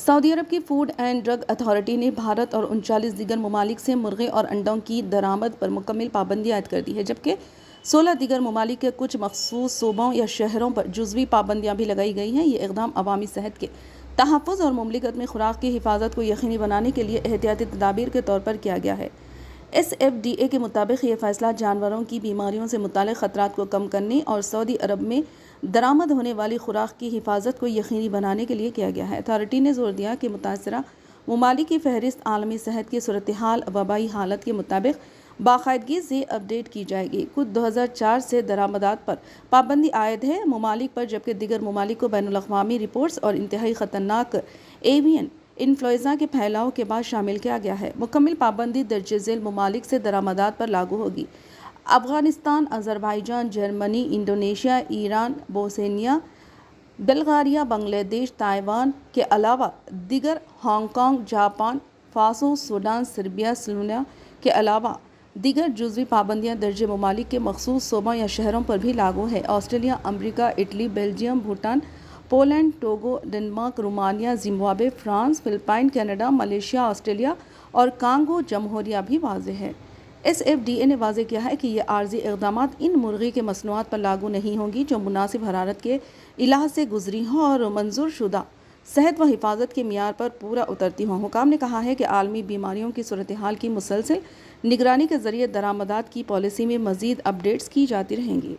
سعودی عرب کی food and drug authority نے بھارت اور 39 دیگر ممالک سے مرغے اور انڈوں کی درآمد پر مکمل پابندی عائد کر دی ہے، جبکہ 16 دیگر ممالک کے کچھ مخصوص صوبوں یا شہروں پر جزوی پابندیاں بھی لگائی گئی ہیں۔ یہ اقدام عوامی صحت کے تحفظ اور مملکت میں خوراک کی حفاظت کو یقینی بنانے کے لیے احتیاطی تدابیر کے طور پر کیا گیا ہے۔ SFDA کے مطابق یہ فیصلہ جانوروں کی بیماریوں سے متعلق خطرات کو کم کرنے اور سعودی عرب میں درآمد ہونے والی خوراک کی حفاظت کو یقینی بنانے کے لیے کیا گیا ہے۔ اتھارٹی نے زور دیا کہ متاثرہ ممالک کی فہرست عالمی صحت کی صورتحال وبائی حالت کے مطابق باقاعدگی سے اپڈیٹ کی جائے گی۔ خود 2004 سے درآمدات پر پابندی عائد ہے ممالک پر، جبکہ دیگر ممالک کو بین الاقوامی رپورٹس اور انتہائی خطرناک ایوین انفلوئنزا کے پھیلاؤ کے بعد شامل کیا گیا ہے۔ مکمل پابندی درج ذیل ممالک سے درآمدات پر لاگو ہوگی: Afghanistan, Azerbaijan, Germany, Indonesia, Iran, Bosnia, Bulgaria, Bangladesh, Taiwan کے علاوہ دیگر Hong Kong, Japan, Faso, Sudan, Serbia, Slovenia کے علاوہ دیگر جزوی پابندیاں درج ممالک کے مخصوص صوبوں یا شہروں پر بھی لاگو ہے۔ آسٹریلیا، امریکہ، Italy, Belgium, Bhutan, Poland, Togo, Denmark, Romania, Zimbabwe, France, Philippines, Canada, Malaysia, Australia اور کانگو جمہوریہ بھی واضح ہے۔ SFDA نے واضح کیا ہے کہ یہ عارضی اقدامات ان مرغی کے مصنوعات پر لاگو نہیں ہوں گی جو مناسب حرارت کے علاج سے گزری ہوں اور منظور شدہ صحت و حفاظت کے معیار پر پورا اترتی ہوں۔ حکام نے کہا ہے کہ عالمی بیماریوں کی صورتحال کی مسلسل نگرانی کے ذریعے درآمدات کی پالیسی میں مزید اپ ڈیٹس کی جاتی رہیں گی۔